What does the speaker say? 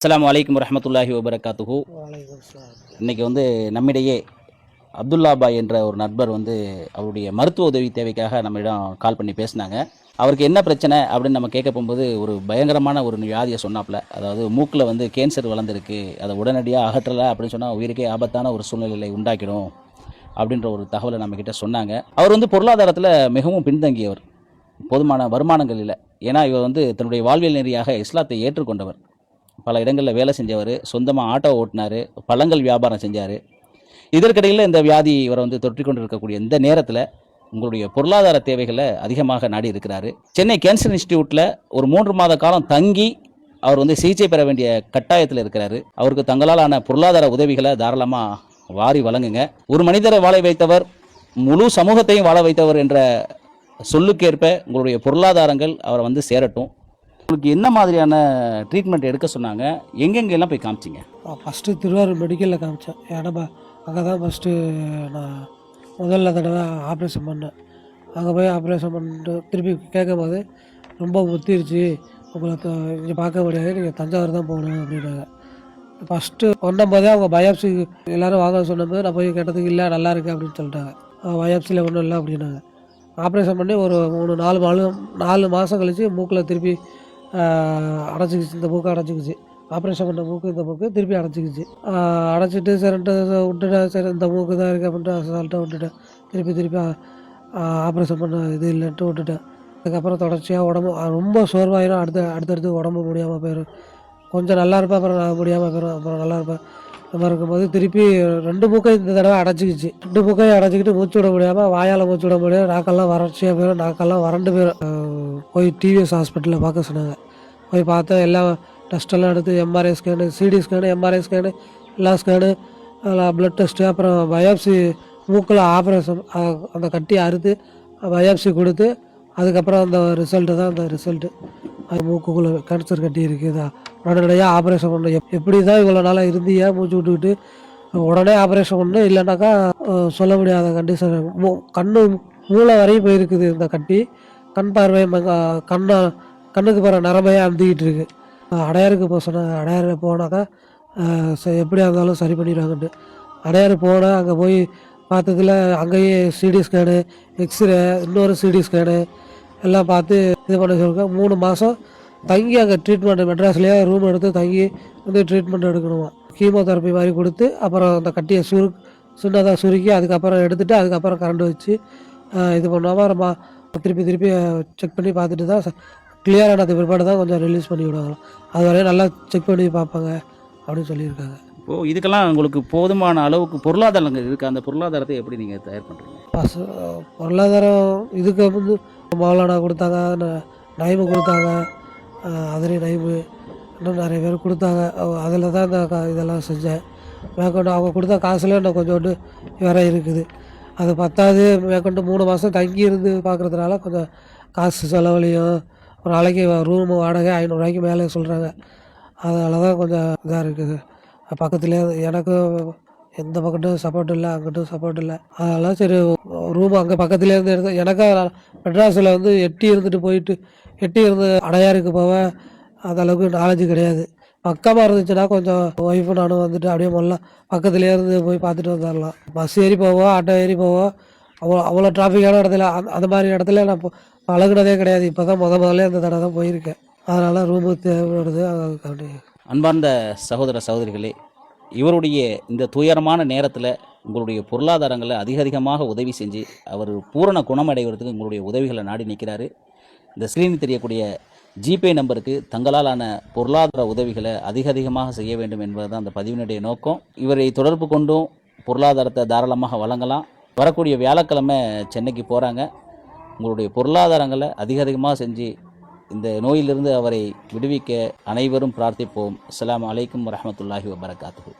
அஸ்ஸலாமு அலைக்கும் வரஹ்மத்துல்லாஹி வபரகாத்துஹு. இன்னைக்கு நம்மிடையே அப்துல்லா பாய் என்ற ஒரு நண்பர் அவருடைய மருத்துவ உதவி தேவைக்காக நம்மிடம் கால் பண்ணி பேசினாங்க. அவருக்கு என்ன பிரச்சனை அப்படின்னு நம்ம கேட்க போகும்போது ஒரு பயங்கரமான ஒரு வியாதியை சொன்னாப்புல. அதாவது மூக்கில் கேன்சர் வளர்ந்துருக்கு, அதை உடனடியாக அகற்றலை அப்படின்னு சொன்னால் உயிருக்கே ஆபத்தான ஒரு சூழ்நிலையை உண்டாக்கிடும் அப்படின்ற ஒரு தகவலை நம்மக்கிட்ட சொன்னாங்க. அவர் பொருளாதாரத்தில் மிகவும் பின்தங்கியவர், போதுமான வருமானங்கள் இல்லை. ஏன்னா இவர் தன்னுடைய வாழ்வியல் நெறியாக இஸ்லாத்தை ஏற்றுக்கொண்டவர். பல இடங்களில் வேலை செஞ்சவர், சொந்தமாக ஆட்டோ ஓட்டினார், பழங்கள் வியாபாரம் செஞ்சார். இதற்கிடையில் இந்த வியாதி இவரை தொற்றிக்கொண்டு இருக்கக்கூடிய இந்த நேரத்தில் உங்களுடைய பொருளாதார தேவைகளை அதிகமாக நாடி இருக்கிறாரு. சென்னை கேன்சர் இன்ஸ்டிடியூட்டில் ஒரு 3 மாத காலம் தங்கி அவர் சிகிச்சை பெற வேண்டிய கட்டாயத்தில் இருக்கிறாரு. அவருக்கு தங்களாலான பொருளாதார உதவிகளை தாராளமாக வாரி வழங்குங்க. ஒரு மனிதரை வாழ வைத்தவர் முழு சமூகத்தையும் வாழ வைத்தவர் என்ற சொல்லுக்கேற்ப உங்களுடைய பொருளாதாரங்கள் அவரை சேரட்டும். உங்களுக்கு என்ன மாதிரியான ட்ரீட்மெண்ட் எடுக்க சொன்னாங்க? எங்கெங்கெல்லாம் போய் காமிச்சிங்க? ஃபஸ்ட்டு திருவாரூர் மெடிக்கலில் காமிச்சேன். ஏன்னா அங்கே தான் ஃபஸ்ட்டு நான் முதல்ல தடவை ஆப்ரேஷன் பண்ணேன். அங்கே போய் ஆப்ரேஷன் பண்ணிட்டு திருப்பி கேட்கும் போது ரொம்ப முத்திருச்சு, உங்களை இங்கே பார்க்க முடியாது, நீங்கள் தஞ்சாவூர் தான் போகணும் அப்படின்னாங்க. ஃபஸ்ட்டு பண்ணும்போதே அவங்க பயாப்சி எல்லோரும் வாங்க சொன்னபோது நான் போய் கேட்டதுக்கு இல்லை நல்லா இருக்குது அப்படின்னு சொல்லிட்டாங்க. பயாப்சியில் ஒன்றும் இல்லை அப்படின்னாங்க. ஆப்ரேஷன் பண்ணி ஒரு 4 மாதம் கழித்து மூக்கில் திருப்பி அடைச்சிக்கிச்சு. இந்த மூக்கு அடைச்சிக்கிச்சு. ஆப்ரேஷன் பண்ண மூக்கு இந்த மூக்கு திருப்பி அடைச்சிக்கிச்சு. அடைச்சிட்டு சரின்ட்டு விட்டுட்டேன். சரி இந்த மூக்கு தான் இருக்குது அப்படின்ட்டு அசால்ட்டாக விட்டுட்டேன். திருப்பி ஆப்ரேஷன் பண்ண இது இல்லைன்ட்டு விட்டுட்டேன். அதுக்கப்புறம் தொடர்ச்சியாக உடம்பு ரொம்ப சோர்வாயிரும். அடுத்தடுத்து உடம்பு முடியாமல் போயிடும். கொஞ்சம் நல்லா இருப்பேன், அப்புறம் நான் முடியாமல் போயிடும், அப்புறம் நல்லா இருப்பேன். இந்த மாதிரி இருக்கும்போது திருப்பி 2 மூக்கையும் இந்த தடவை அடைச்சிக்கிச்சு. 2 மூக்கையும் அடைச்சிக்கிட்டு மூச்சு விட முடியாமல், வாயால் மூச்சு விட முடியாது, நாக்கெல்லாம் வறட்சியாக போயிடும், நாக்கெல்லாம் வறண்டு போயிடும். போய் டிவிஎஸ் ஹாஸ்பிட்டலில் பார்க்க சொன்னாங்க. போய் பார்த்தா எல்லாம் டெஸ்ட்டெல்லாம் எடுத்து MRI scan, CT scan, MRI scan, எல்லா ஸ்கேனு, ப்ளட் டெஸ்ட்டு, அப்புறம் பயாப்சி மூக்கில் ஆப்ரேஷன் அந்த கட்டியை அறுத்து பயாப்சி கொடுத்து அதுக்கப்புறம் அந்த ரிசல்ட்டு தான் அந்த ரிசல்ட்டு. அது மூக்குக்குள்ளே கேன்சர் கட்டி இருக்குதா, உடனடியாக ஆப்ரேஷன் பண்ணணும். எப்படி தான் இவ்வளோ நாளாக இருந்தியா மூச்சு விட்டுக்கிட்டு உடனே ஆப்ரேஷன் பண்ணணும், இல்லைனாக்கா சொல்ல முடியாத கண்டிஷன். மூளை வரையும் போயிருக்குது இந்த கட்டி. கண் பார்வை கண்ணுக்கு போகிற நரம்பையாக அமுத்திக்கிட்டு இருக்கு. அடையாருக்கு போக சொன்னாங்க. அடையாறு போனாக்கா எப்படியா இருந்தாலும் சரி பண்ணிடுவாங்கன்ட்டு அடையாறு போனால் அங்கே போய் பார்த்ததில் அங்கேயே சிடி ஸ்கேனு, எக்ஸ்ரே, இன்னொரு சிடி ஸ்கேனு எல்லாம் பார்த்து இது பண்ண சொல்லுங்க. 3 மாதம் தங்கி அங்கே ட்ரீட்மெண்ட் மெட்ராஸ்லேயே ரூம் எடுத்து தங்கி ட்ரீட்மெண்ட் எடுக்கணுமா. கீமோதெரப்பி மாதிரி கொடுத்து அப்புறம் அந்த கட்டியை சின்னதாக சுருக்கி அதுக்கப்புறம் எடுத்துகிட்டு அதுக்கப்புறம் கரண்ட் வச்சு இது பண்ணுவாமல் நம்ம திருப்பி செக் பண்ணி பார்த்துட்டு தான் கிளியரானது பிற்பாடு தான் கொஞ்சம் ரிலீஸ் பண்ணி விடுவாங்களாம். அது வரையும் நல்லா செக் பண்ணி பார்ப்பாங்க அப்படின்னு சொல்லியிருக்காங்க. இப்போது இதுக்கெல்லாம் உங்களுக்கு போதுமான அளவுக்கு பொருளாதாரங்கள் இருக்குது. அந்த பொருளாதாரத்தை எப்படி நீங்கள் தயார் பண்ணுறீங்க? பொருளாதாரம் இதுக்கு மௌலானா கொடுத்தாங்க, நைமு கொடுத்தாங்க, அதிரி நைமு, இன்னும் நிறைய பேர் கொடுத்தாங்க. அதில் தான் இந்த இதெல்லாம் செஞ்சேன். மேற்கொண்டு அவங்க கொடுத்த காசுல இன்னும் கொஞ்சோண்டு வேற இருக்குது. அது பத்தாது. மேற்கொண்டு 3 மாதம் தங்கி இருந்து பார்க்குறதுனால கொஞ்சம் காசு செலவழியும். ஒரு நாளைக்கு ரூமு வாடகை 500 ரூபாய்க்கு மேலே சொல்கிறாங்க. அதனால தான் கொஞ்சம் இதாக இருக்குது. பக்கத்துலேயே எனக்கும் எந்த பக்கட்டும் சப்போர்ட் இல்லை, அங்கிட்டும் சப்போர்ட் இல்லை. அதெல்லாம் சரி ரூம் அங்கே பக்கத்துலேருந்து எடுத்து எனக்கும் மெட்ராஸில் எட்டி இருந்து அடையாருக்கு போவேன். அந்த அளவுக்கு நாலேஜ் கிடையாது. பக்கமாக இருந்துச்சுன்னா கொஞ்சம் ஒய்ஃபு நானும் அப்படியே முதல்ல பக்கத்துலேயே இருந்து போய் பார்த்துட்டு வந்துடலாம். பஸ் ஏறி போவோம், ஆட்டோ ஏறி போவோம். அவ்வளோ டிராஃபிக்கான இடத்துல அந்த மாதிரி இடத்துல நான் பழகுனதே கிடையாது. இப்போ தான் முதல்ல இந்த தடவை தான் போயிருக்கேன். அதனால் ரூமு தேவைப்படுது. அதுக்காண்டி அன்பார்ந்த சகோதர சகோதரிகளே, இவருடைய இந்த துயரமான நேரத்தில் உங்களுடைய பொருளாதாரங்களை அதிகமாக உதவி செஞ்சு அவர் பூரண குணமடைகிறதுக்கு உங்களுடைய உதவிகளை நாடி நிற்கிறாரு. இந்த ஸ்க்ரீனில் தெரியக்கூடிய ஜிபே நம்பருக்கு தங்களாலான பொருளாதார உதவிகளை அதிகமாக செய்ய வேண்டும் என்பது தான் அந்த பதிவினுடைய நோக்கம். இவரை தொடர்பு கொண்டும் பொருளாதாரத்தை தாராளமாக வழங்கலாம். வரக்கூடிய வியாழக்கிழமை சென்னைக்கு போகிறாங்க. உங்களுடைய பொருளாதாரங்களை அதிகமாக செஞ்சு இந்த நோயிலிருந்து அவரை விடுவிக்க அனைவரும் பிரார்த்திப்போம். அஸ்ஸலாமு அலைக்கும் வரஹ்மத்துல்லாஹி வபரகாத்துஹு.